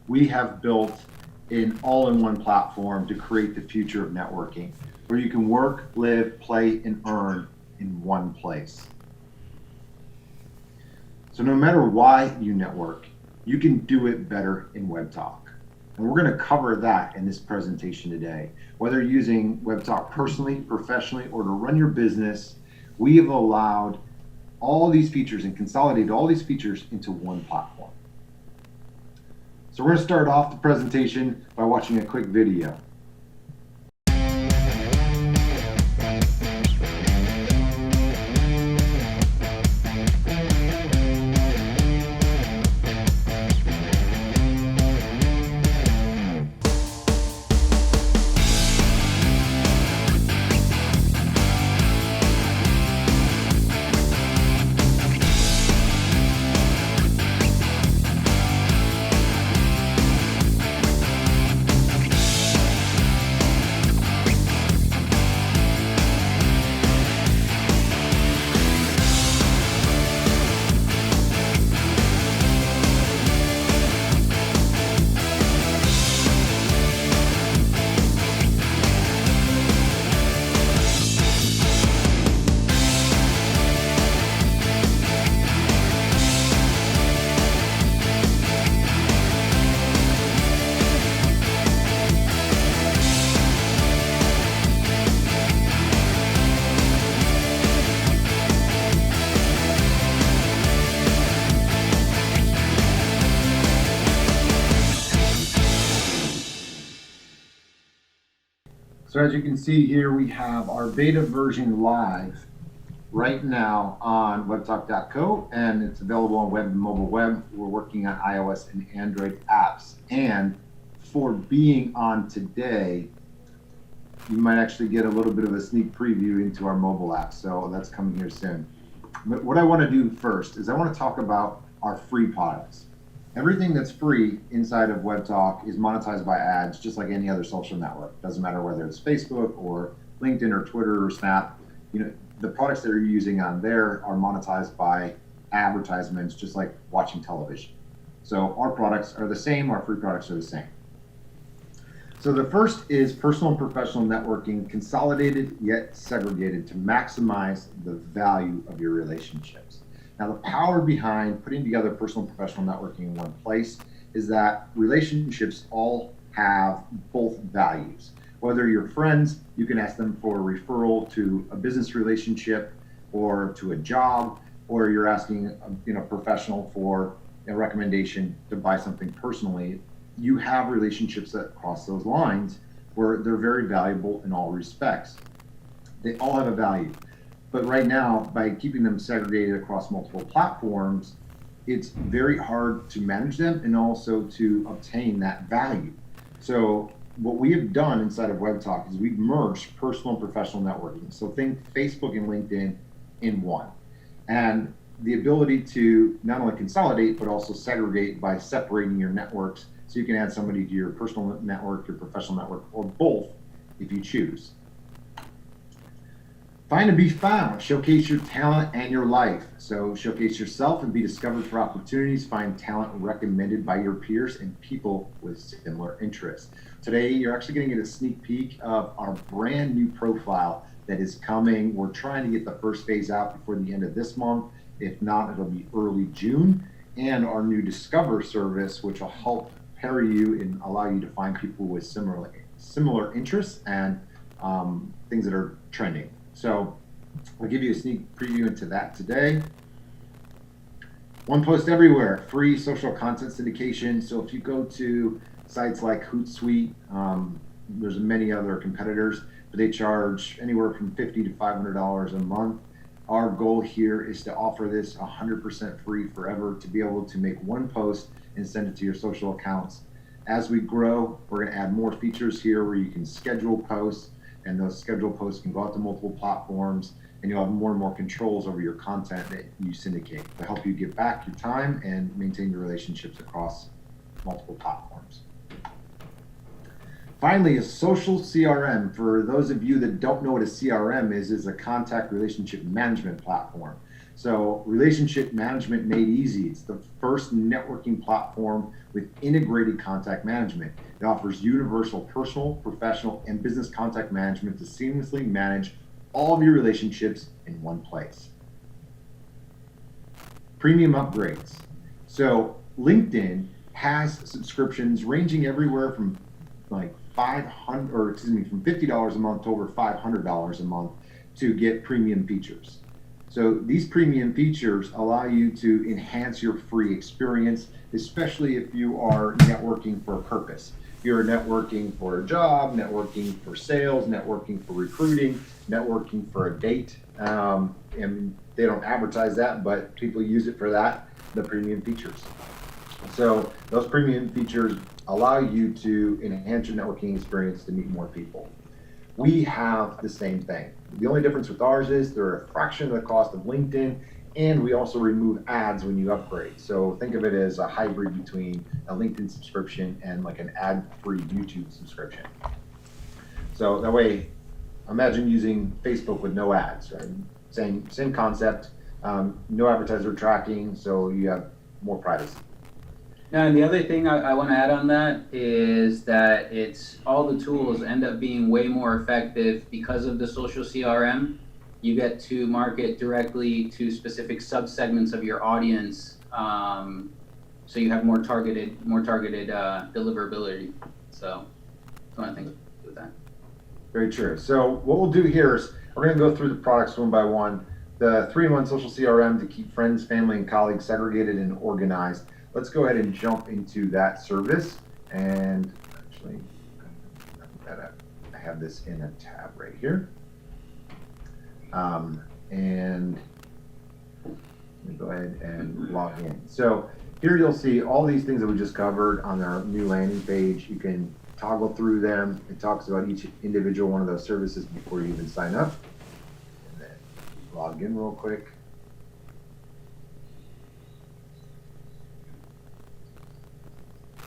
we have built an all-in-one platform to create the future of networking, where you can work, live, play, and earn in one place. So no matter why you network, you can do it better in Webtalk. And we're going to cover that in this presentation today. Whether you're using Webtalk personally, professionally, or to run your business, we have allowed all these features and consolidated all these features into one platform. So we're going to start off the presentation by watching a quick video. So as you can see here, we have our beta version live right now on webtalk.co, and it's available on web and mobile web. We're working on iOS and Android apps. And for being on today, you might actually get a little bit of a sneak preview into our mobile app. So that's coming here soon. But what I want to do first is I want to talk about our free products. Everything that's free inside of Webtalk is monetized by ads, just like any other social network. Doesn't matter whether it's Facebook or LinkedIn or Twitter or Snap. The products that you're using on there are monetized by advertisements, just like watching television. So our products are the same, our free products are the same. So the first is personal and professional networking, consolidated yet segregated to maximize the value of your relationships. Now, the power behind putting together personal and professional networking in one place is that relationships all have both values. Whether you're friends, you can ask them for a referral to a business relationship or to a job, or you're asking a professional for a recommendation to buy something personally. You have relationships that cross those lines where they're very valuable in all respects. They all have a value. But right now, by keeping them segregated across multiple platforms, it's very hard to manage them and also to obtain that value. So what we have done inside of Webtalk is we've merged personal and professional networking. So think Facebook and LinkedIn in one. And the ability to not only consolidate, but also segregate by separating your networks. So you can add somebody to your personal network, your professional network, or both if you choose. Find and be found. Showcase your talent and your life. So showcase yourself and be discovered for opportunities. Find talent recommended by your peers and people with similar interests. Today, you're actually going to get a sneak peek of our brand new profile that is coming. We're trying to get the first phase out before the end of this month. If not, it'll be early June. And our new Discover service, which will help pair you and allow you to find people with similar interests and things that are trending. So I'll give you a sneak preview into that today. One post everywhere, free social content syndication. So if you go to sites like Hootsuite, there's many other competitors, but they charge anywhere from $50 to $500 a month. Our goal here is to offer this 100% free forever, to be able to make one post and send it to your social accounts. As we grow, we're going to add more features here where you can schedule posts, and those scheduled posts can go out to multiple platforms, and you'll have more and more controls over your content that you syndicate to help you get back your time and maintain your relationships across multiple platforms. Finally, a social CRM. For those of you that don't know what a CRM is a contact relationship management platform. So relationship management made easy. It's the first networking platform with integrated contact management. It offers universal personal, professional, and business contact management to seamlessly manage all of your relationships in one place. Premium upgrades. So LinkedIn has subscriptions ranging everywhere from like from $50 a month to over $500 a month to get premium features. So these premium features allow you to enhance your free experience, especially if you are networking for a purpose. If you're networking for a job, networking for sales, networking for recruiting, networking for a date, and they don't advertise that, but people use it for that, the premium features. So those premium features allow you to enhance your networking experience to meet more people. We have the same thing. The only difference with ours is they're a fraction of the cost of LinkedIn, and we also remove ads when you upgrade. So think of it as a hybrid between a LinkedIn subscription and like an ad-free YouTube subscription. So that way, imagine using Facebook with no ads, right? Same concept, no advertiser tracking, so you have more privacy. Now, and the other thing I want to add on that is that it's all the tools end up being way more effective because of the social CRM. You get to market directly to specific subsegments of your audience, so you have more targeted deliverability. So, that's one of the things with that. Very true. So what we'll do here is we're going to go through the products one by one. The 3-in-1 social CRM to keep friends, family, and colleagues segregated and organized. Let's go ahead and jump into that service. And actually, I have this in a tab right here. And let me go ahead and log in. So here you'll see all these things that we just covered on our new landing page. You can toggle through them. It talks about each individual one of those services before you even sign up. And then log in real quick.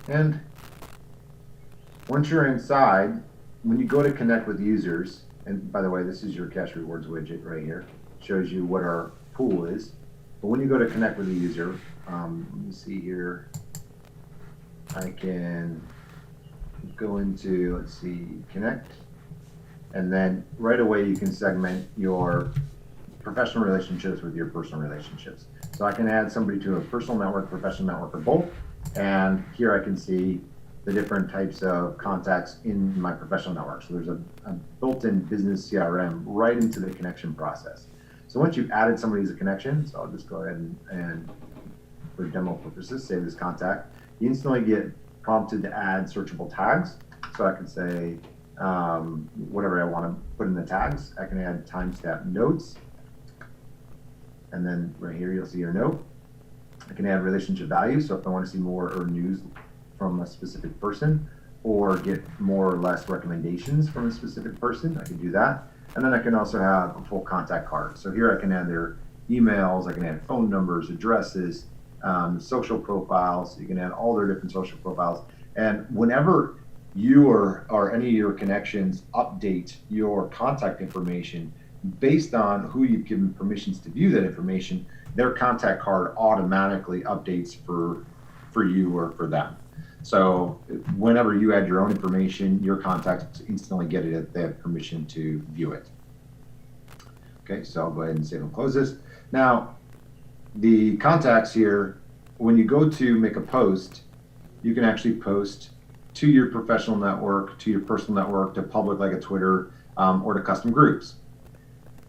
And once you're inside, when you go to connect with users, and by the way, this is your cash rewards widget right here, shows you what our pool is. But when you go to connect with a user, let me see here, I can go into, let's see, connect, and then right away you can segment your professional relationships with your personal relationships. So I can add somebody to a personal network, professional network, or both. And here I can see the different types of contacts in my professional network. So there's a built-in business CRM right into the connection process. So once you've added somebody as a connection, so I'll just go ahead and for demo purposes, save this contact. You instantly get prompted to add searchable tags. So I can say whatever I want to put in the tags. I can add timestamp notes. And then right here, you'll see your note. I can add relationship value. So if I want to see more or news from a specific person or get more or less recommendations from a specific person, I can do that. And then I can also have a full contact card. So here I can add their emails, I can add phone numbers, addresses, social profiles. You can add all their different social profiles. And whenever you or any of your connections update your contact information based on who you've given permissions to view that information, their contact card automatically updates for you or for them. So whenever you add your own information, your contacts instantly get it if they have permission to view it. Okay, so I'll go ahead and save and close this. Now, the contacts here, when you go to make a post, you can actually post to your professional network, to your personal network, to public like a Twitter, or to custom groups.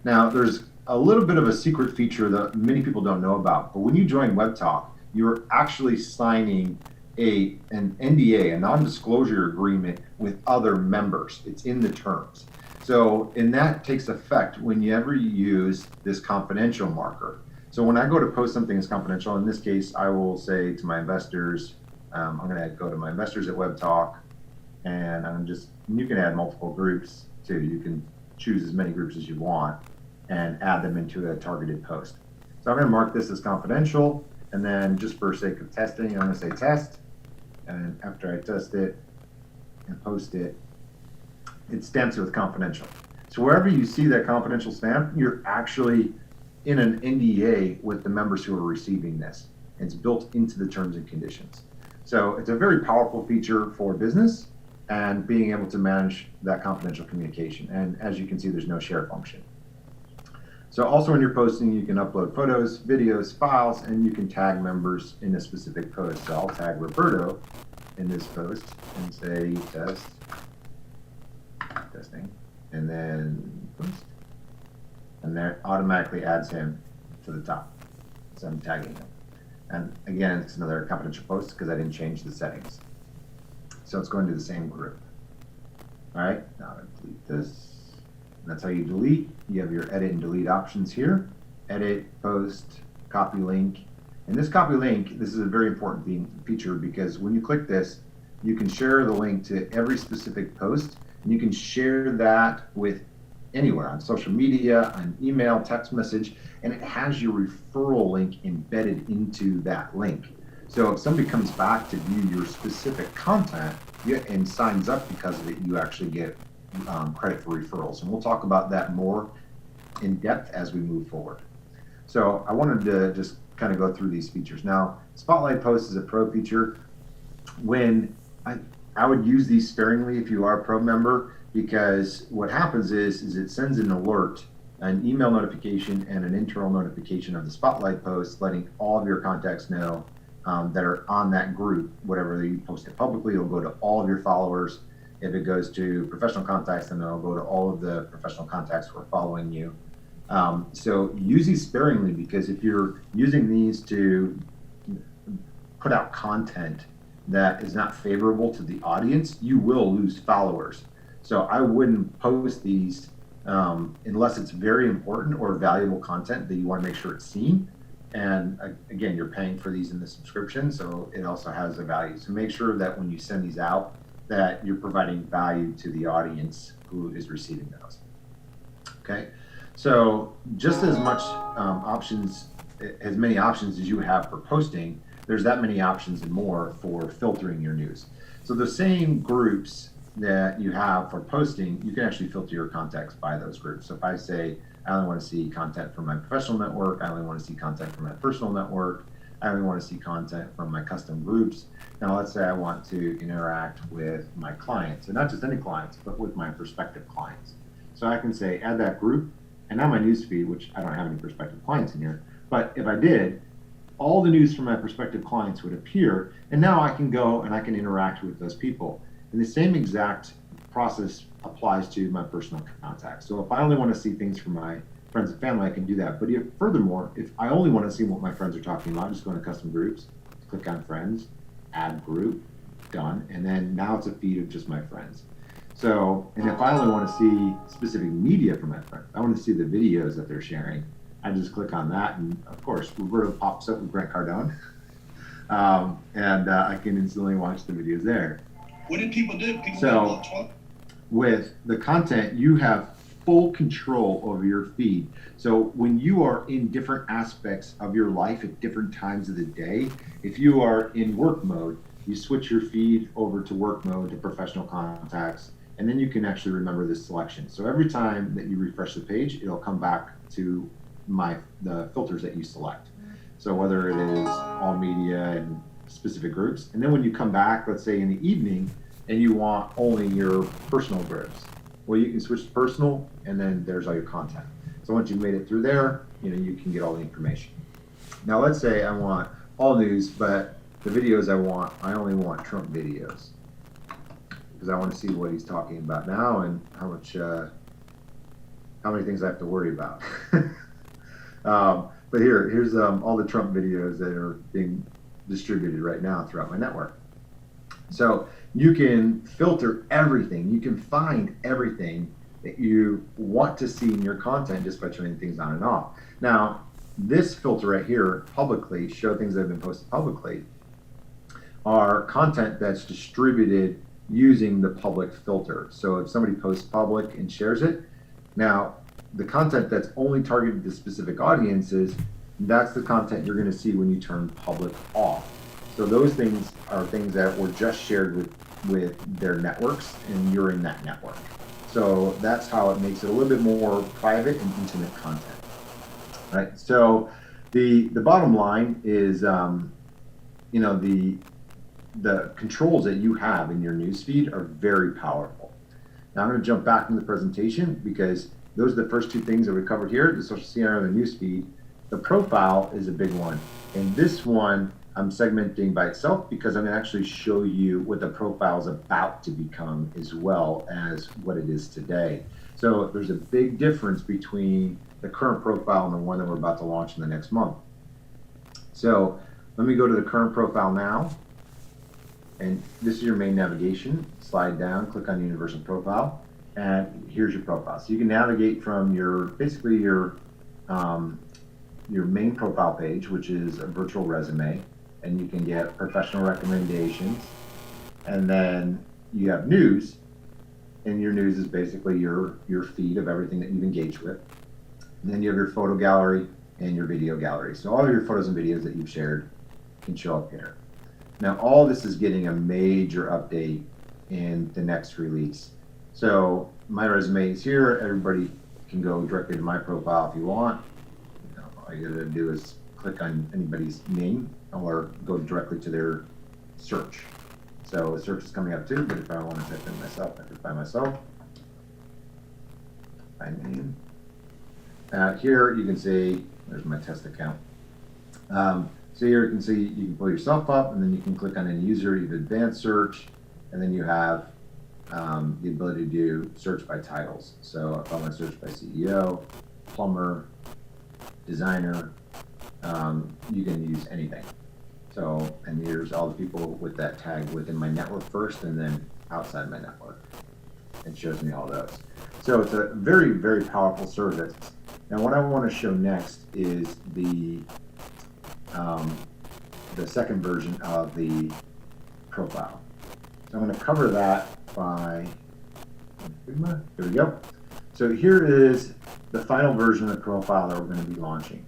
Now, there's a little bit of a secret feature that many people don't know about, but when you join Webtalk, you're actually signing an NDA, a non-disclosure agreement with other members. It's in the terms. So, and that takes effect whenever you use this confidential marker. So when I go to post something as confidential, in this case, I will say to my investors, I'm going to go to my investors at Webtalk, and you can add multiple groups too. You can choose as many groups as you want and add them into a targeted post. So I'm going to mark this as confidential, and then just for sake of testing, I'm going to say test. And after I test it and post it, it stamps it with confidential. So wherever you see that confidential stamp, you're actually in an NDA with the members who are receiving this. It's built into the terms and conditions. So it's a very powerful feature for business and being able to manage that confidential communication. And as you can see, there's no share function. So also when you're posting, you can upload photos, videos, files, and you can tag members in a specific post. So I'll tag Roberto in this post and say testing, and then post. And that automatically adds him to the top. So I'm tagging him. And again, it's another confidential post because I didn't change the settings. So it's going to the same group. All right, now I delete this. That's how you delete. You have your edit and delete options here. Edit, post, copy link. And this copy link, this is a very important feature because when you click this, you can share the link to every specific post, and you can share that with anywhere on social media, on email, text message, and it has your referral link embedded into that link. So if somebody comes back to view your specific content and signs up because of it, you actually get credit for referrals. And we'll talk about that more in depth as we move forward. So I wanted to just kind of go through these features. Now, Spotlight Post is a pro feature. When I would use these sparingly if you are a pro member, because what happens is it sends an alert, an email notification and an internal notification of the Spotlight post, letting all of your contacts know that are on that group. Whatever you post it publicly, it'll go to all of your followers. If it goes to professional contacts, then it'll go to all of the professional contacts who are following you. So use these sparingly, because if you're using these to put out content that is not favorable to the audience, you will lose followers. So I wouldn't post these unless it's very important or valuable content that you want to make sure it's seen. And again, you're paying for these in the subscription, so it also has a value. So make sure that when you send these out, that you're providing value to the audience who is receiving those. Okay, so just as much as many options as you have for posting, there's that many options and more for filtering your news. So the same groups that you have for posting, you can actually filter your contacts by those groups. So if I say, I only want to see content from my professional network, I only want to see content from my personal network, I only want to see content from my custom groups. Now let's say I want to interact with my clients, and not just any clients, but with my prospective clients. So I can say, add that group, and now my news feed, which I don't have any prospective clients in here, but if I did, all the news from my prospective clients would appear, and now I can go and I can interact with those people. And the same exact process applies to my personal contacts. So if I only want to see things from my friends and family, I can do that. But furthermore, if I only want to see what my friends are talking about, just go into custom groups, click on friends, add group, done. And then now it's a feed of just my friends. So, and if I only want to see specific media from my friends, I want to see the videos that they're sharing, I just click on that. And of course, Roberto pops up with Grant Cardone. I can instantly watch the videos there. What did people do? With the content, you have full control over your feed. So when you are in different aspects of your life at different times of the day, if you are in work mode, you switch your feed over to work mode, to professional contacts, and then you can actually remember this selection. So every time that you refresh the page, it'll come back to the filters that you select. So whether it is all media and specific groups, and then when you come back, let's say in the evening, and you want only your personal groups, well, you can switch to personal, and then there's all your content. So once you've made it through there, you can get all the information. Now let's say I want all news, but the videos I only want Trump videos, because I want to see what he's talking about now and how many things I have to worry about. But here's all the Trump videos that are being distributed right now throughout my network. So you can filter everything. You can find everything that you want to see in your content just by turning things on and off. Now, this filter right here, publicly, show things that have been posted publicly, are content that's distributed using the public filter. So if somebody posts public and shares it, now the content that's only targeted to specific audiences, that's the content you're going to see when you turn public off. So those things are things that were just shared with their networks, and you're in that network. So that's how it makes it a little bit more private and intimate content. right? So the bottom line is, you know, the controls that you have in your newsfeed are very powerful. Now I'm going to jump back in the presentation because those are the first two things that we covered here, the social CRM and the newsfeed. The profile is a big one. And this one I'm segmenting by itself because I'm going to actually show you what the profile is about to become as well as what it is today. So there's a big difference between the current profile and the one that we're about to launch in the next month. So let me go to the current profile now. And this is your main navigation. Slide down, click on Universal Profile, and here's your profile. So you can navigate from your, basically your main profile page, which is a virtual resume, and you can get professional recommendations. And then you have news, and your news is basically your feed of everything that you've engaged with. And then you have your photo gallery and your video gallery. So all of your photos and videos that you've shared can show up here. Now, all this is getting a major update in the next release. So my resume is here. Everybody can go directly to my profile if you want. You know, all you gotta do is click on anybody's name or go directly to their search. So the search is coming up too, but if I want to type in myself, I can find myself. My name. Here you can see, there's my test account. So here you can see you can pull yourself up, and then you can click on any user, you have advanced search, and then you have the ability to do search by titles. So if I want to search by CEO, plumber, designer, you can use anything. So, and here's all the people with that tag within my network first, and then outside my network. It shows me all those. So it's a very, very powerful service. Now what I want to show next is the second version of the profile. So I'm going to cover that by, here we go. So here is the final version of the profile that we're going to be launching.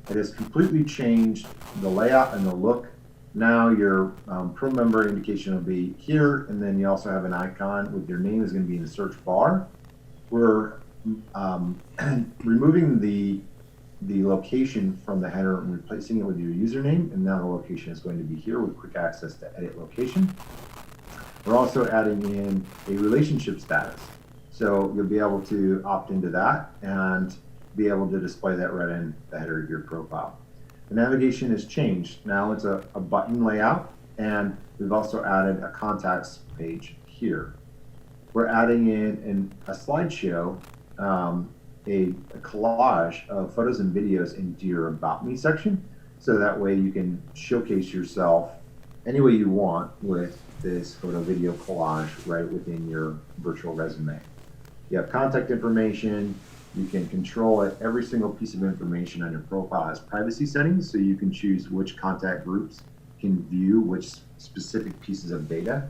It has completely changed the layout and the look. Now your pro member indication will be here, and then you also have an icon with your name is going to be in the search bar. We're removing the location from the header and replacing it with your username, and now the location is going to be here with quick access to edit location. We're also adding in a relationship status. So you'll be able to opt into that and be able to display that right in the header of your profile. The navigation has changed. Now it's a button layout, and we've also added a contacts page here. We're adding in a slideshow, a collage of photos and videos into your About Me section, so that way you can showcase yourself any way you want with this photo video collage right within your virtual resume. You have contact information. You can control it. Every single piece of information on your profile has privacy settings, so you can choose which contact groups can view which specific pieces of data,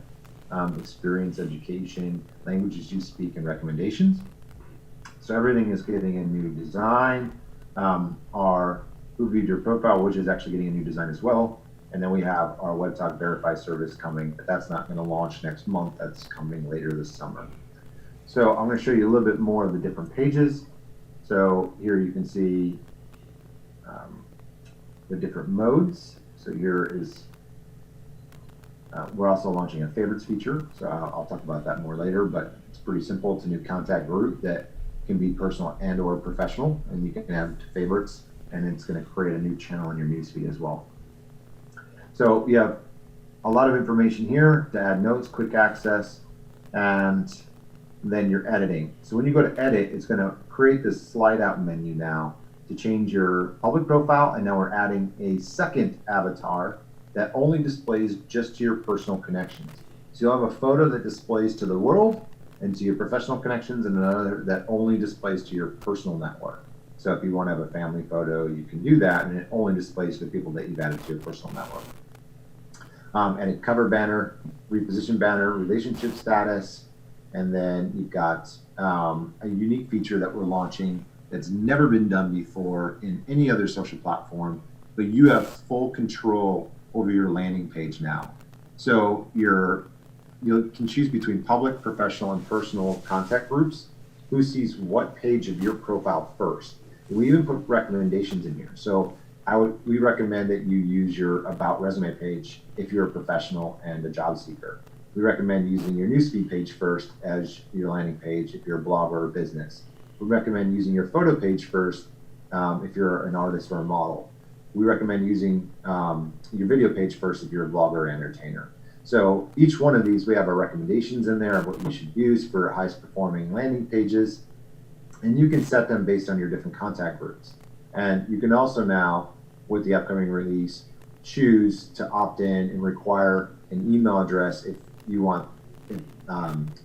experience, education, languages you speak, and recommendations. So everything is getting a new design. Our Who Viewed Your Profile, which is actually getting a new design as well. And then we have our Webtalk Verify service coming, but that's not going to launch next month. That's coming later this summer. So I'm going to show you a little bit more of the different pages. So here you can see the different modes. So here is, we're also launching a favorites feature. So I'll talk about that more later, but it's pretty simple. It's a new contact group that can be personal and or professional, and you can have favorites, and it's going to create a new channel in your newsfeed as well. So you have a lot of information here to add notes, quick access, and then your editing. So when you go to edit, it's going to create this slide out menu now to change your public profile, and now we're adding a second avatar that only displays just to your personal connections. So you'll have a photo that displays to the world and to your professional connections, and another that only displays to your personal network. So if you want to have a family photo, you can do that, and it only displays to the people that you've added to your personal network. Edit cover banner, reposition banner, relationship status, and then you've got a unique feature that we're launching that's never been done before in any other social platform, but you have full control over your landing page now. So you can choose between public, professional, and personal contact groups. Who sees what page of your profile first? We even put recommendations in here. So we recommend that you use your about resume page if you're a professional and a job seeker. We recommend using your newsfeed page first as your landing page if you're a blogger or business. We recommend using your photo page first if you're an artist or a model. We recommend using your video page first if you're a blogger or entertainer. So each one of these, we have our recommendations in there of what you should use for highest performing landing pages. And you can set them based on your different contact groups. And you can also now, with the upcoming release, choose to opt in and require an email address if you want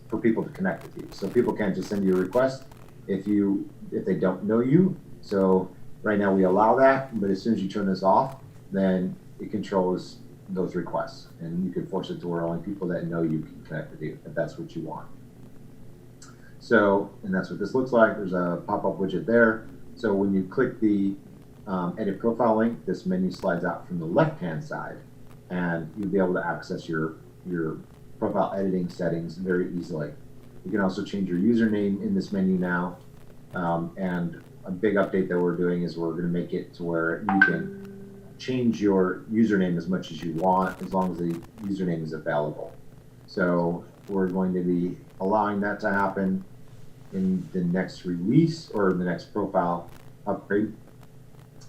for people to connect with you. So people can't just send you a request if they don't know you. So right now we allow that, but as soon as you turn this off, then it controls those requests, and you can force it to where only people that know you can connect with you if that's what you want. So, and that's what this looks like. There's a pop-up widget there. So when you click the edit profile link, this menu slides out from the left-hand side, and you'll be able to access your profile editing settings very easily. You can also change your username in this menu now, and a big update that we're doing is we're going to make it to where you can change your username as much as you want, as long as the username is available. So we're going to be allowing that to happen in the next release or the next profile upgrade.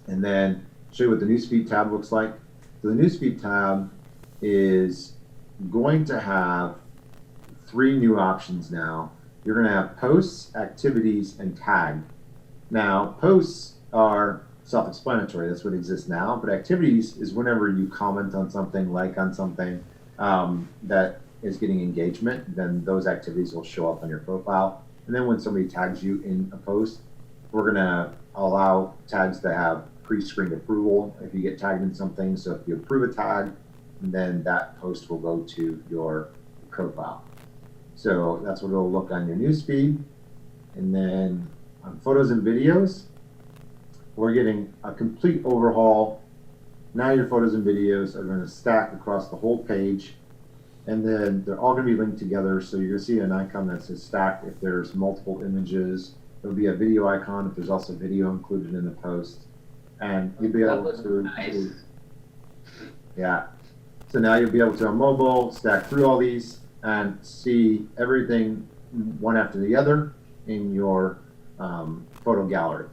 And then show you what the newsfeed tab looks like. So the newsfeed tab is going to have 3 new options now. You're going to have posts, activities, and tagged. Now, posts are self-explanatory. That's what exists now. But activities is whenever you comment on something, like on something that is getting engagement, then those activities will show up on your profile. And then when somebody tags you in a post, we're going to allow tags to have pre-screened approval if you get tagged in something. So if you approve a tag, then that post will go to your profile. So that's what it'll look on your newsfeed. And then on photos and videos, we're getting a complete overhaul. Now your photos and videos are going to stack across the whole page, and then they're all going to be linked together. So you're going to see an icon that says stacked if there's multiple images. There'll be a video icon if there's also video included in the post, and you'll be able to. Nice. Yeah. So now you'll be able to on mobile stack through all these and see everything one after the other in your photo gallery.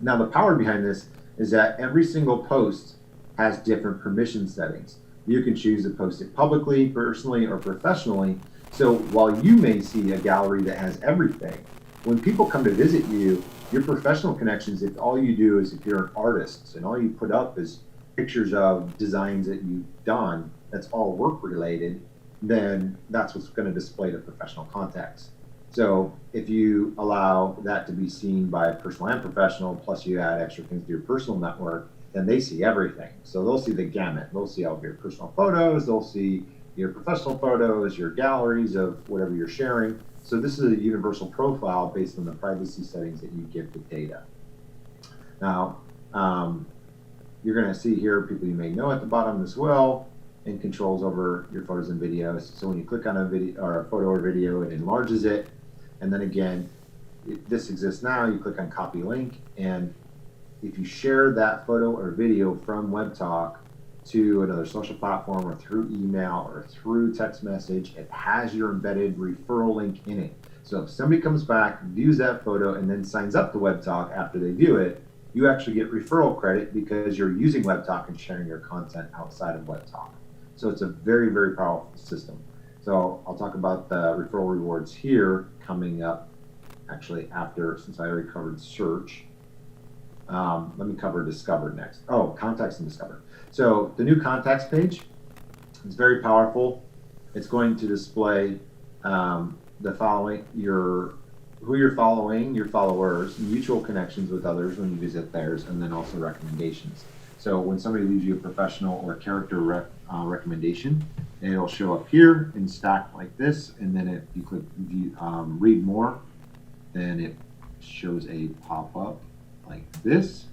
Now the power behind this is that every single post has different permission settings. You can choose to post it publicly, personally, or professionally. So while you may see a gallery that has everything, when people come to visit you, your professional connections, if all you do is if you're an artist and all you put up is pictures of designs that you've done, that's all work related, then that's what's going to display to professional contacts. So if you allow that to be seen by personal and professional, plus you add extra things to your personal network, then they see everything. So they'll see the gamut. They'll see all of your personal photos, they'll see your professional photos, your galleries of whatever you're sharing. So this is a universal profile based on the privacy settings that you give to data. Now, you're going to see here people you may know at the bottom as well, and controls over your photos and videos. So when you click on a video or a photo or video, it enlarges it. And then again, this exists now, you click on copy link, and if you share that photo or video from Webtalk to another social platform or through email or through text message, it has your embedded referral link in it. So if somebody comes back, views that photo, and then signs up to Webtalk after they view it, you actually get referral credit because you're using Webtalk and sharing your content outside of Webtalk. So it's a very, very powerful system. So I'll talk about the referral rewards here coming up, actually after, since I already covered search. Let me cover Discover next. Oh, contacts and Discover. So the new contacts page is very powerful. It's going to display the following, who you're following, your followers, mutual connections with others when you visit theirs, and then also recommendations. So when somebody leaves you a professional or character recommendation, it'll show up here in stack like this, and then if you click view, read more, then it shows a pop-up like this,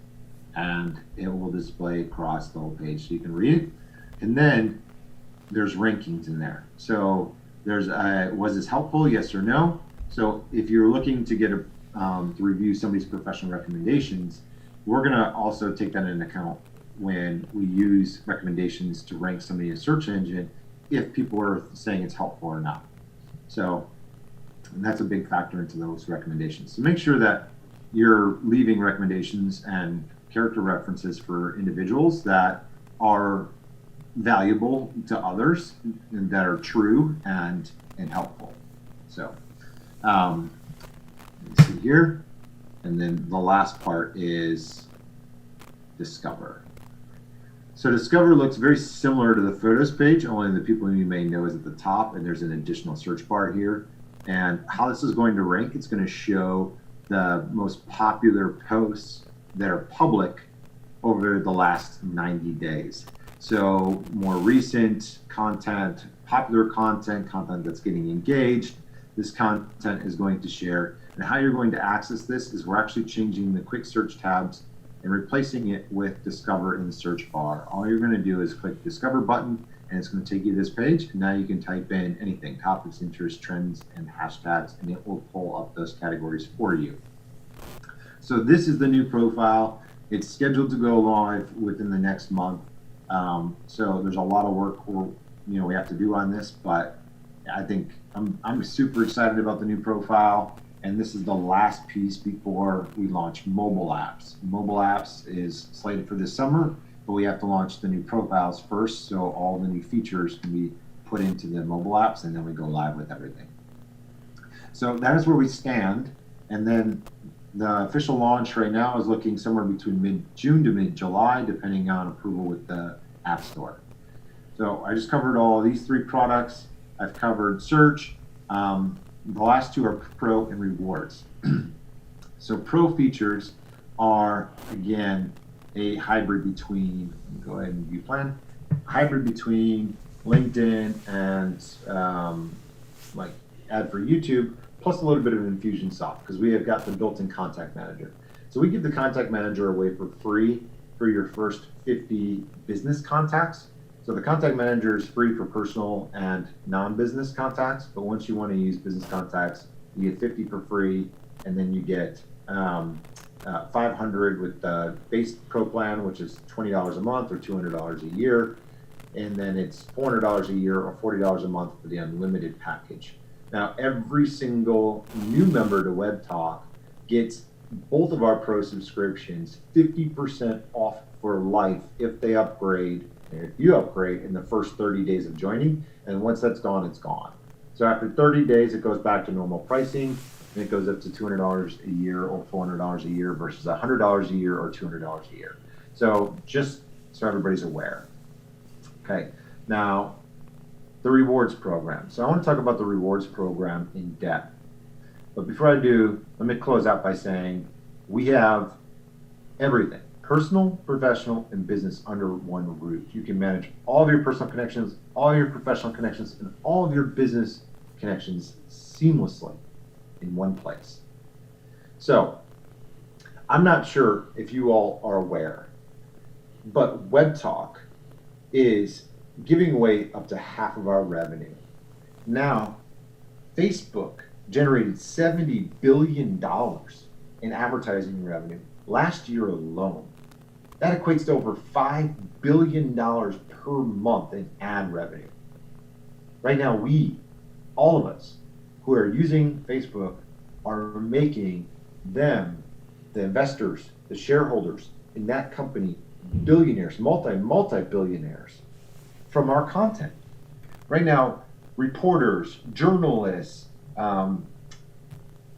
and it will display across the whole page so you can read it. And then there's rankings in there. So there's was this helpful, yes or no? So if you're looking to get to review somebody's professional recommendations, we're going to also take that into account when we use recommendations to rank somebody in a search engine, if people are saying it's helpful or not. So that's a big factor into those recommendations. So make sure that you're leaving recommendations and character references for individuals that are valuable to others and that are true and helpful. So let's see here. And then the last part is discover. So discover looks very similar to the photos page, only the people you may know is at the top, and there's an additional search bar here. And how this is going to rank, it's going to show the most popular posts that are public over the last 90 days. So more recent content, popular content, content that's getting engaged, this content is going to share. And how you're going to access this is we're actually changing the quick search tabs and replacing it with discover in the search bar. All you're going to do is click discover button, and it's going to take you to this page. And now you can type in anything, topics, interests, trends, and hashtags, and it will pull up those categories for you. So this is the new profile. It's scheduled to go live within the next month. So there's a lot of work we have to do on this, but I think I'm super excited about the new profile. And this is the last piece before we launch mobile apps. Mobile apps is slated for this summer, but we have to launch the new profiles first, so all the new features can be put into the mobile apps, and then we go live with everything. So that is where we stand. And then the official launch right now is looking somewhere between mid-June to mid-July, depending on approval with the App Store. So I just covered all of these 3 products. I've covered search. The last 2 are Pro and Rewards. So Pro features are, again, a hybrid between, go ahead and view plan, hybrid between LinkedIn and like ad for YouTube, plus a little bit of Infusionsoft, because we have got the built-in contact manager. So we give the contact manager away for free for your first 50 business contacts. So the contact manager is free for personal and non-business contacts, but once you want to use business contacts, you get 50 for free, and then you get 500 with the base pro plan, which is $20 a month or $200 a year, and then it's $400 a year or $40 a month for the unlimited package. Now, every single new member to Webtalk gets both of our pro subscriptions 50% off for life if they upgrade. If you upgrade in the first 30 days of joining, and once that's gone, it's gone. So after 30 days, it goes back to normal pricing, and it goes up to $200 a year or $400 a year versus $100 a year or $200 a year. So just so everybody's aware. Okay, now the rewards program. So I want to talk about the rewards program in depth. But before I do, let me close out by saying we have everything. Personal, professional, and business under one roof. You can manage all of your personal connections, all your professional connections, and all of your business connections seamlessly in one place. So, I'm not sure if you all are aware, but Webtalk is giving away up to half of our revenue. Now, Facebook generated $70 billion in advertising revenue last year alone. That equates to over $5 billion per month in ad revenue. Right now, all of us who are using Facebook, are making them, the investors, the shareholders in that company, billionaires, multi-billionaires from our content. Right now, reporters, journalists,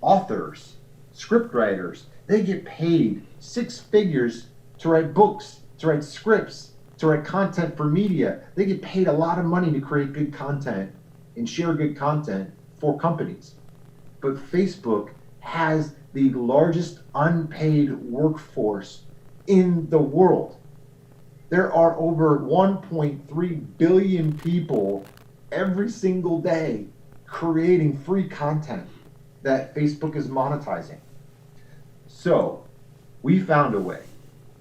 authors, script writers, they get paid 6 figures to write books, to write scripts, to write content for media. They get paid a lot of money to create good content and share good content for companies. But Facebook has the largest unpaid workforce in the world. There are over 1.3 billion people every single day creating free content that Facebook is monetizing. So we found a way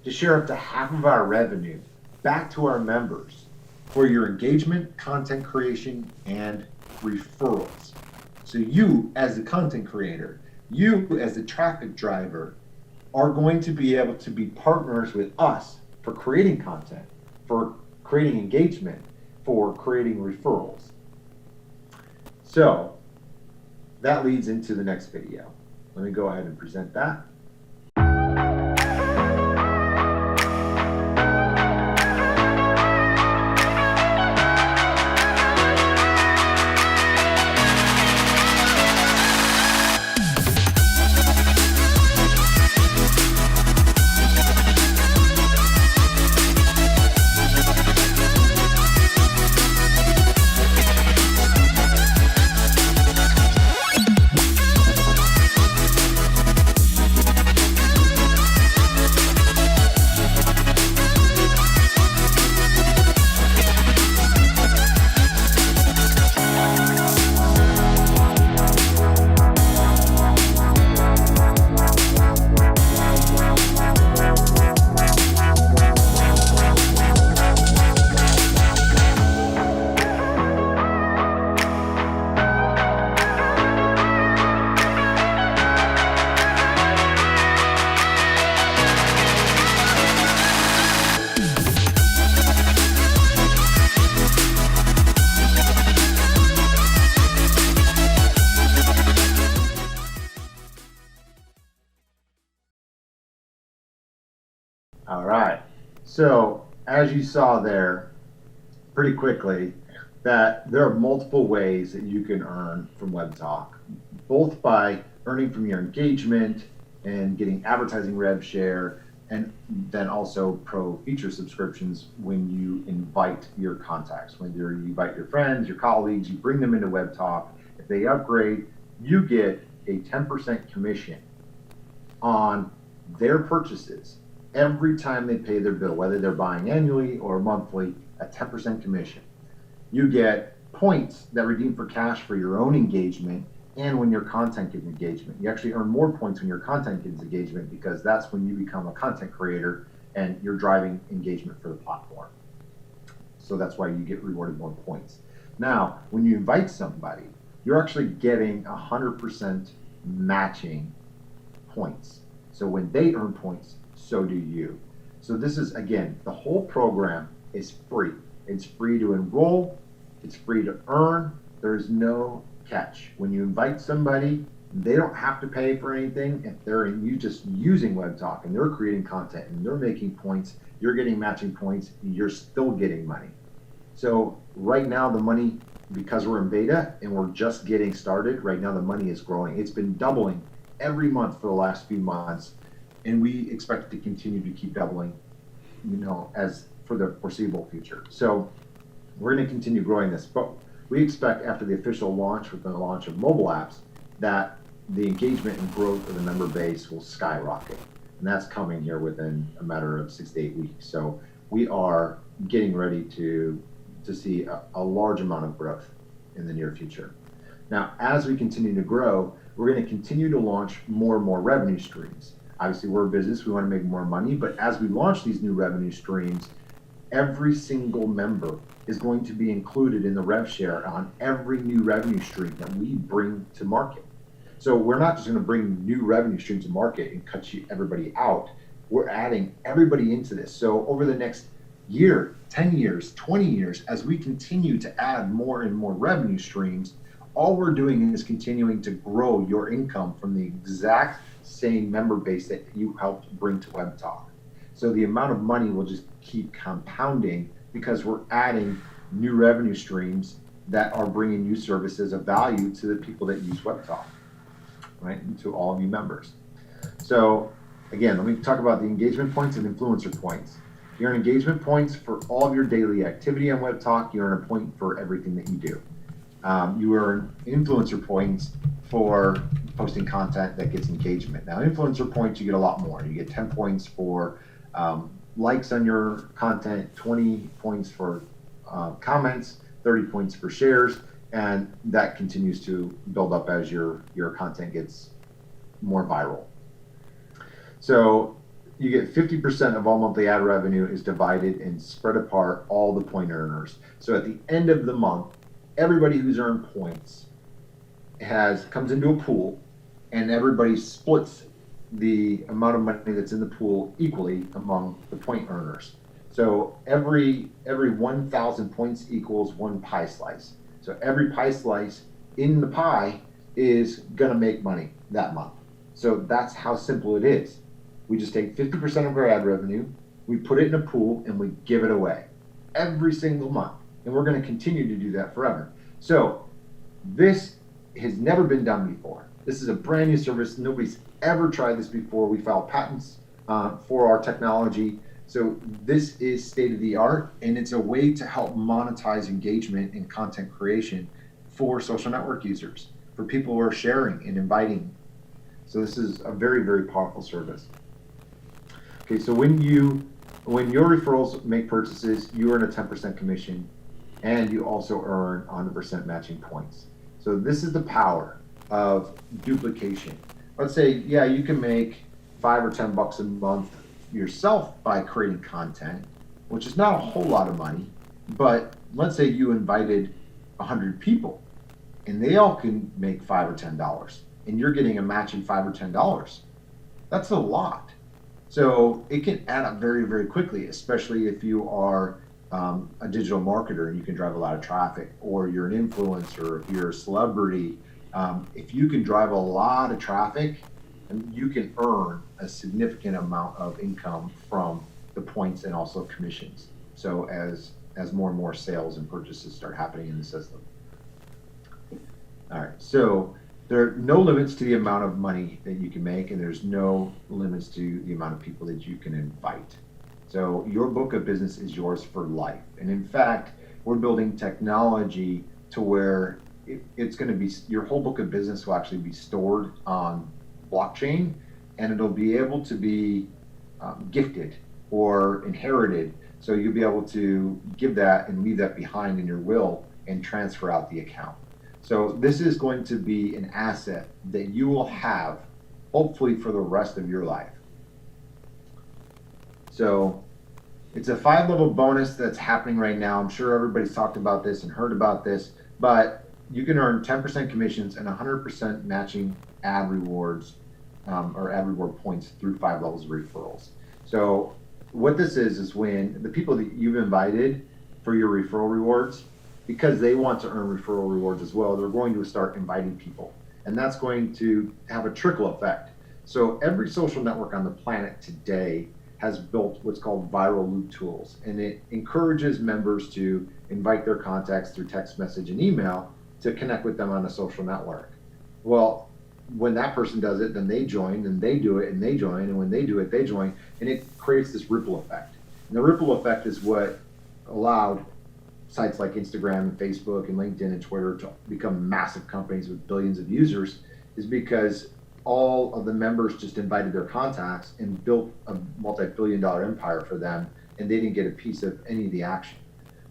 to share up to half of our revenue back to our members for your engagement, content creation, and referrals. So you, as the content creator, You, as the traffic driver, are going to be able to be partners with us for creating content, for creating engagement, for creating referrals. So that leads into the next video. Let me go ahead and present that. All right. So as you saw there pretty quickly, that there are multiple ways that you can earn from Webtalk, both by earning from your engagement and getting advertising rev share, and then also pro feature subscriptions when you invite your contacts, when you invite your friends, your colleagues, you bring them into Webtalk. If they upgrade, you get a 10% commission on their purchases every time they pay their bill, whether they're buying annually or monthly, a 10% commission. You get points that redeem for cash for your own engagement, and when your content gets engagement. You actually earn more points when your content gets engagement, because that's when you become a content creator and you're driving engagement for the platform. So that's why you get rewarded more points. Now, when you invite somebody, you're actually getting 100% matching points. So when they earn points, so do you. So this is, again, the whole program is free. It's free to enroll, it's free to earn, there's no catch. When you invite somebody, they don't have to pay for anything. If they're you just using Webtalk and they're creating content and they're making points, you're getting matching points, you're still getting money. So right now the money, because we're in beta and we're just getting started, right now the money is growing. It's been doubling every month for the last few months, and we expect it to continue to keep doubling, as for the foreseeable future. So we're going to continue growing this, but we expect after the official launch, with the launch of mobile apps, that the engagement and growth of the member base will skyrocket. And that's coming here within a matter of 6 to 8 weeks. So we are getting ready to see a large amount of growth in the near future. Now, as we continue to grow, we're going to continue to launch more and more revenue streams. Obviously, we're a business, we want to make more money, but as we launch these new revenue streams, every single member is going to be included in the rev share on every new revenue stream that we bring to market. So we're not just going to bring new revenue streams to market and cut everybody out. We're adding everybody into this. So over the next year, 10 years, 20 years, as we continue to add more and more revenue streams, all we're doing is continuing to grow your income from the exact same member base that you helped bring to Webtalk. So the amount of money will just keep compounding because we're adding new revenue streams that are bringing you services of value to the people that use Webtalk, right? And to all of you members. So again, let me talk about the engagement points and influencer points. You earn engagement points for all of your daily activity on Webtalk. You earn a point for everything that you do. You earn influencer points for posting content that gets engagement. Now, influencer points, you get a lot more. You get 10 points for likes on your content, 20 points for comments, 30 points for shares, and that continues to build up as your content gets more viral. So you get 50% of all monthly ad revenue is divided and spread apart all the point earners. So at the end of the month, everybody who's earned points comes into a pool, and everybody splits the amount of money that's in the pool equally among the point earners. So every 1,000 points equals one pie slice. So every pie slice in the pie is gonna make money that month. So that's how simple it is. We just take 50% of our ad revenue, we put it in a pool, and we give it away every single month. And we're gonna continue to do that forever. So this has never been done before. This is a brand new service. Nobody's ever tried this before. We filed patents for our technology. So this is state of the art, and it's a way to help monetize engagement and content creation for social network users, for people who are sharing and inviting. So this is a very, very powerful service. Okay, so when your referrals make purchases, you earn a 10% commission, and you also earn 100% matching points. So this is the power of duplication. Let's say, yeah, you can make $5 or $10 a month yourself by creating content, which is not a whole lot of money, but let's say you invited 100 people and they all can make $5 or $10 and you're getting a matching $5 or $10. That's a lot. So it can add up very, very quickly, especially if you are a digital marketer and you can drive a lot of traffic, or you're an influencer, if you're a celebrity. If you can drive a lot of traffic, you can earn a significant amount of income from the points and also commissions. So as more and more sales and purchases start happening in the system. All right, so there are no limits to the amount of money that you can make, and there's no limits to the amount of people that you can invite. So your book of business is yours for life. And in fact, we're building technology to where it's going to be, your whole book of business will actually be stored on blockchain, and it'll be able to be gifted or inherited. So you'll be able to give that and leave that behind in your will and transfer out the account. So this is going to be an asset that you will have hopefully for the rest of your life. So it's a 5-level bonus that's happening right now. I'm sure everybody's talked about this and heard about this, but you can earn 10% commissions and 100% matching ad rewards or ad reward points through 5 levels of referrals. So what this is when the people that you've invited for your referral rewards, because they want to earn referral rewards as well, they're going to start inviting people. And that's going to have a trickle effect. So every social network on the planet today has built what's called viral loop tools, and it encourages members to invite their contacts through text message and email to connect with them on a social network. Well, when that person does it, then they join, and they do it, and they join, and when they do it, they join, and it creates this ripple effect. And the ripple effect is what allowed sites like Instagram and Facebook and LinkedIn and Twitter to become massive companies with billions of users, is because all of the members just invited their contacts and built a multi-billion-dollar empire for them, and they didn't get a piece of any of the action.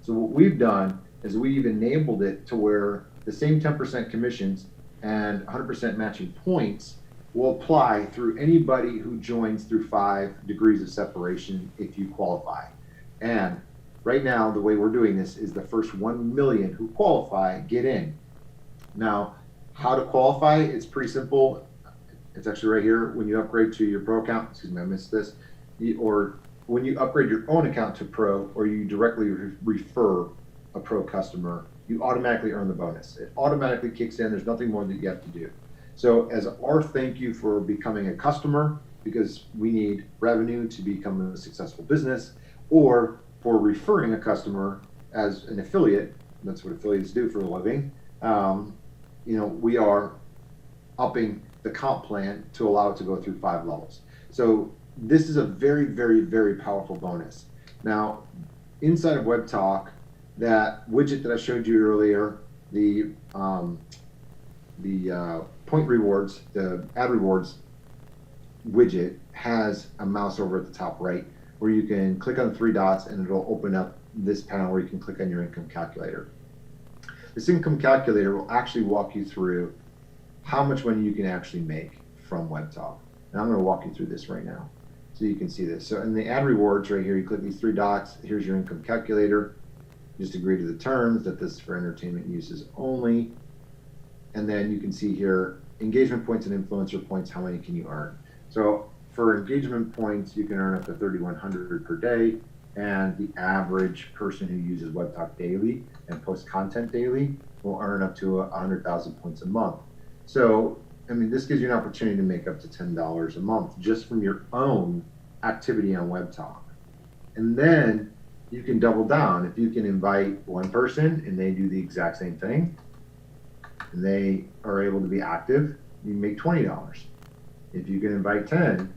So what we've done is we've enabled it to where the same 10% commissions and 100% matching points will apply through anybody who joins through 5 degrees of separation if you qualify. And right now, the way we're doing this is the first 1 million who qualify get in. Now, how to qualify, it's pretty simple. It's actually right here. When you upgrade to your pro account, excuse me, I missed this, or when you upgrade your own account to pro, or you directly refer a pro customer, you automatically earn the bonus. It automatically kicks in. There's nothing more that you have to do. So as our thank you for becoming a customer, because we need revenue to become a successful business, or for referring a customer as an affiliate, that's what affiliates do for a living, we are upping the comp plan to allow it to go through 5 levels. So this is a very, very, very powerful bonus. Now, inside of Webtalk, that widget that I showed you earlier, the point rewards, the ad rewards widget has a mouse over at the top right where you can click on the 3 dots and it'll open up this panel where you can click on your income calculator. This income calculator will actually walk you through how much money you can actually make from Webtalk. And I'm going to walk you through this right now so you can see this. So in the ad rewards right here, you click these 3 dots. Here's your income calculator. Just agree to the terms that this is for entertainment uses only. And then you can see here engagement points and influencer points, how many can you earn? So for engagement points, you can earn up to 3,100 per day, and the average person who uses Webtalk daily and posts content daily will earn up to 100,000 points a month. So, I mean, this gives you an opportunity to make up to $10 a month just from your own activity on Webtalk. And then you can double down. If you can invite one person and they do the exact same thing, and they are able to be active, you make $20. If you can invite 10,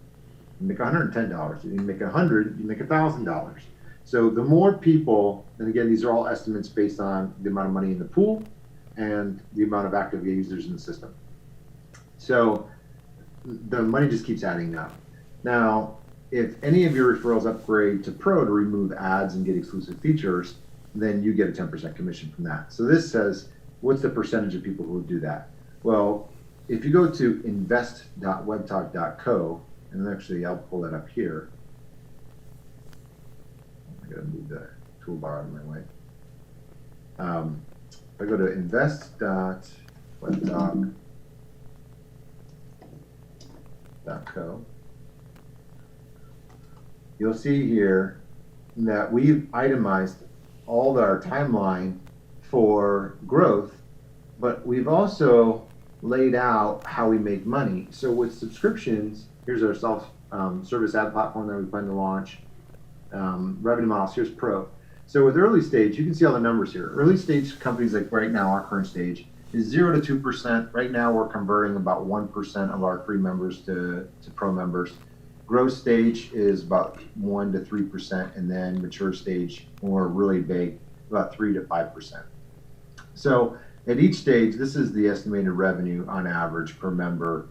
you make $110. If you make 100, you make $1,000. So the more people, and again, these are all estimates based on the amount of money in the pool and the amount of active users in the system. So the money just keeps adding up. Now, if any of your referrals upgrade to Pro to remove ads and get exclusive features, then you get a 10% commission from that. So this says, what's the percentage of people who will do that? Well, if you go to invest.webtalk.co, and actually I'll pull that up here. I gotta move the toolbar out of my way. If I go to invest.webtalk.co, you'll see here that we've itemized all our timeline for growth, but we've also laid out how we make money. So with subscriptions, here's our self-service ad platform that we plan to launch. Revenue models, here's Pro. So with early stage, you can see all the numbers here. Early stage companies like right now, our current stage, is 0 to 2%. Right now, we're converting about 1% of our free members to Pro members. Growth stage is about 1 to 3%, and then mature stage, when we're really big, about 3 to 5%. So at each stage, this is the estimated revenue on average per member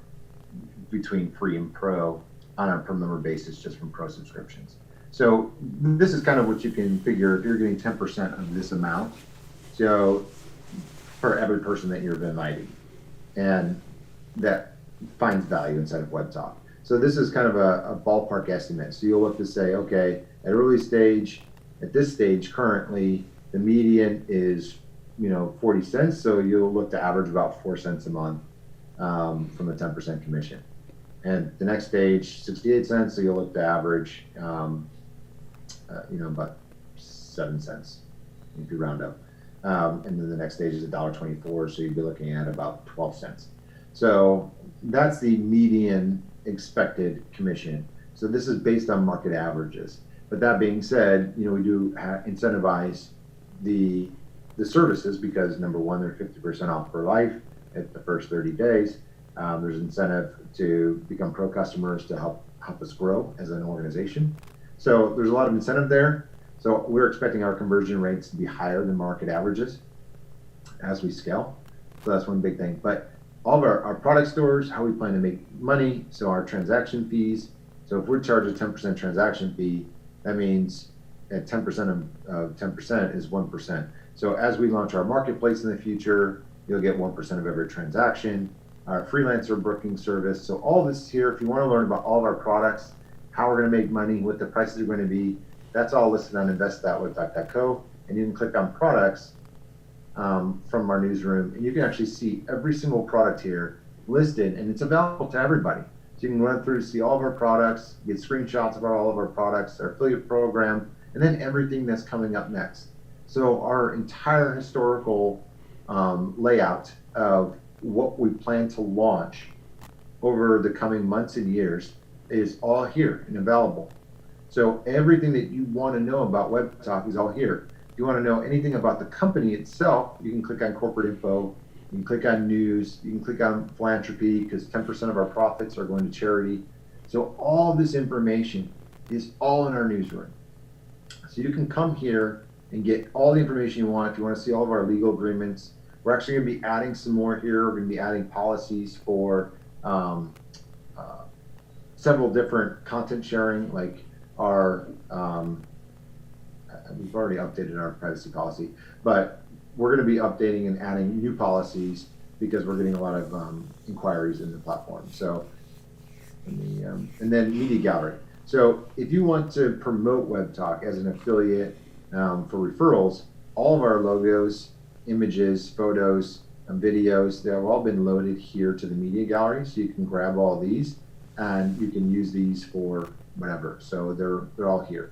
between free and Pro on a per member basis just from Pro subscriptions. So this is kind of what you can figure if you're getting 10% of this amount. So for every person that you're inviting, and that finds value inside of Webtalk. So this is kind of a ballpark estimate. So you'll look to say, okay, at early stage, at this stage currently, the median is 40 cents. So you'll look to average about 4 cents a month from a 10% commission. And the next stage, 68 cents. So you'll look to average, about 7 cents if you round up. And then the next stage is $1.24. So you'd be looking at about 12 cents. So that's the median expected commission. So this is based on market averages. But that being said, we do incentivize the services because number one, they're 50% off for life at the first 30 days. There's incentive to become Pro customers to help us grow as an organization. So there's a lot of incentive there. So we're expecting our conversion rates to be higher than market averages as we scale. So that's one big thing. But all of our product stores, how we plan to make money, so our transaction fees. So if we're charging a 10% transaction fee, that means at 10% of 10% is 1%. So as we launch our marketplace in the future, you'll get 1% of every transaction. Our freelancer booking service. So all this here, if you want to learn about all of our products, how we're going to make money, what the prices are going to be, that's all listed on invest.webtalk.co. And you can click on products from our newsroom, and you can actually see every single product here listed, and it's available to everybody. So you can run through, see all of our products, get screenshots of all of our products, our affiliate program, and then everything that's coming up next. So our entire historical layout of what we plan to launch over the coming months and years is all here and available. So everything that you want to know about Webtalk is all here. If you want to know anything about the company itself, you can click on corporate info, you can click on news, you can click on philanthropy because 10% of our profits are going to charity. So all this information is all in our newsroom. So you can come here and get all the information you want. If you want to see all of our legal agreements, we're actually going to be adding some more here. We're going to be adding policies for several different content sharing, like our we've already updated our privacy policy, but we're going to be updating and adding new policies because we're getting a lot of inquiries in the platform. So, and then media gallery. So if you want to promote Webtalk as an affiliate for referrals, all of our logos, images, photos, and videos. They've all been loaded here to the media gallery, so you can grab all these and you can use these for whatever. So they're all here.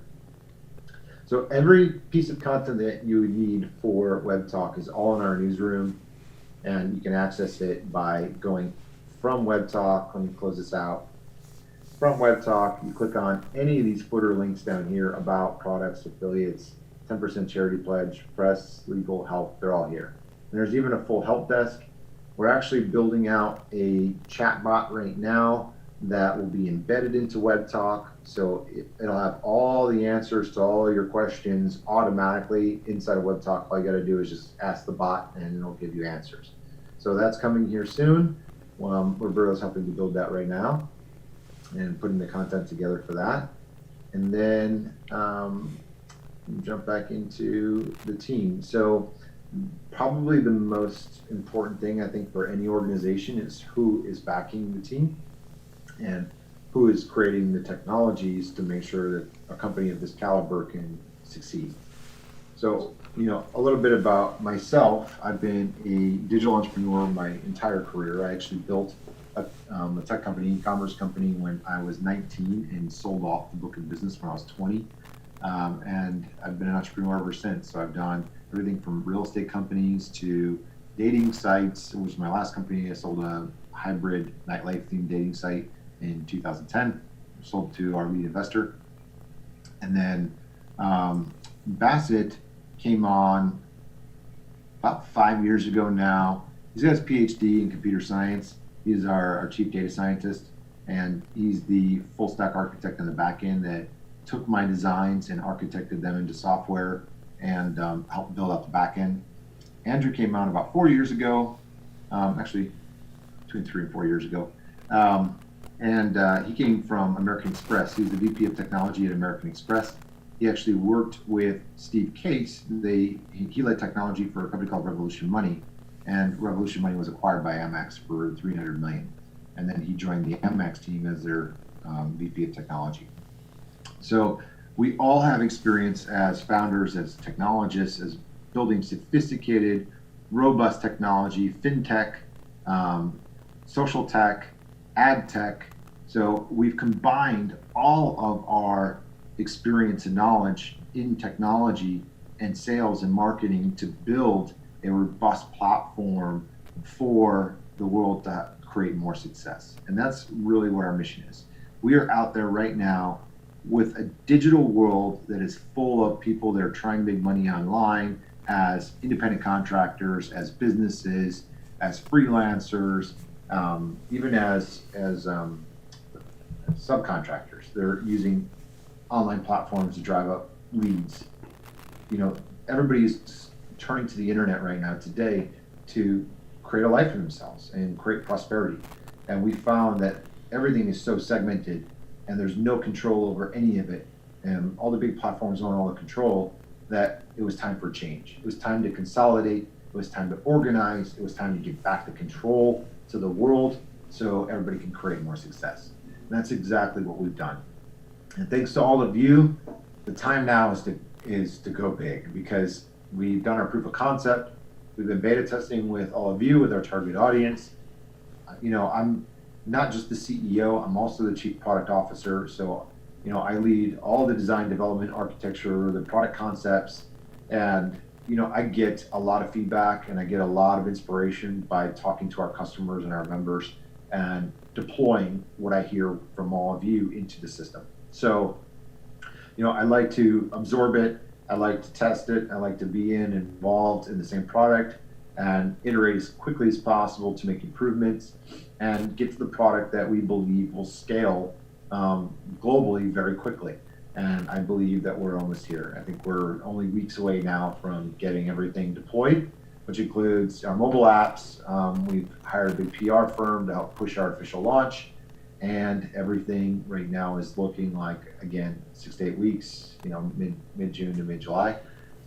So every piece of content that you would need for Webtalk is all in our newsroom, and you can access it by going from Webtalk. Let me close this out. From Webtalk, you click on any of these footer links down here, about, products, affiliates, 10% charity pledge, press, legal, health, they're all here. And there's even a full help desk. We're actually building out a chat bot right now that will be embedded into Webtalk. So it'll have all the answers to all your questions automatically inside of Webtalk. All you got to do is just ask the bot and it'll give you answers. So that's coming here soon. Roberto's helping to build that right now and putting the content together for that. And then jump back into the team. So probably the most important thing I think for any organization is who is backing the team and who is creating the technologies to make sure that a company of this caliber can succeed. So, a little bit about myself. I've been a digital entrepreneur my entire career. I actually built a tech company, e-commerce company, when I was 19 and sold off the book of business when I was 20. And I've been an entrepreneur ever since. So I've done everything from real estate companies to dating sites, which was my last company. I sold a hybrid nightlife themed dating site in 2010, sold to our lead investor. And then Bassett came on about 5 years ago now. He's got his PhD in computer science. He's our chief data scientist, and he's the full stack architect in the back end that took my designs and architected them into software and helped build out the back end. Andrew came on about 4 years ago, actually between 3 and 4 years ago. And he came from American Express. He was the VP of technology at American Express. He actually worked with Steve Case. He led technology for a company called Revolution Money, and Revolution Money was acquired by Amex for $300 million. And then he joined the Amex team as their VP of technology. So we all have experience as founders, as technologists, as building sophisticated, robust technology, fintech, social tech, ad tech. So we've combined all of our experience and knowledge in technology and sales and marketing to build a robust platform for the world to create more success. And that's really what our mission is. We are out there right now with a digital world that is full of people that are trying to make money online as independent contractors, as businesses, as freelancers, even as subcontractors. They're using online platforms to drive up leads. Everybody's turning to the internet right now today to create a life for themselves and create prosperity. And we found that everything is so segmented and there's no control over any of it. And all the big platforms own all the control, that it was time for change. It was time to consolidate. It was time to organize. It was time to give back the control to the world so everybody can create more success. And that's exactly what we've done. And thanks to all of you, the time now is to go big, because we've done our proof of concept. We've been beta testing with all of you, with our target audience. I'm not just the CEO, I'm also the chief product officer. So, I lead all the design, development, architecture, the product concepts. And, I get a lot of feedback and I get a lot of inspiration by talking to our customers and our members and deploying what I hear from all of you into the system. So, I like to absorb it. I like to test it. I like to be involved in the same product and iterate as quickly as possible to make improvements and get to the product that we believe will scale globally very quickly. And I believe that we're almost here. I think we're only weeks away now from getting everything deployed, which includes our mobile apps. We've hired a big PR firm to help push our official launch. And everything right now is looking like, again, 6 to 8 weeks, mid-June to mid-July,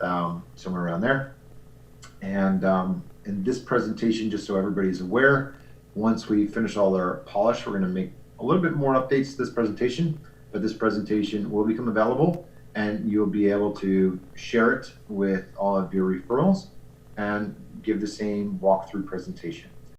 somewhere around there. And in this presentation, just so everybody's aware, once we finish all our polish, we're going to make a little bit more updates to this presentation, but this presentation will become available and you'll be able to share it with all of your referrals. and give the same walkthrough presentation.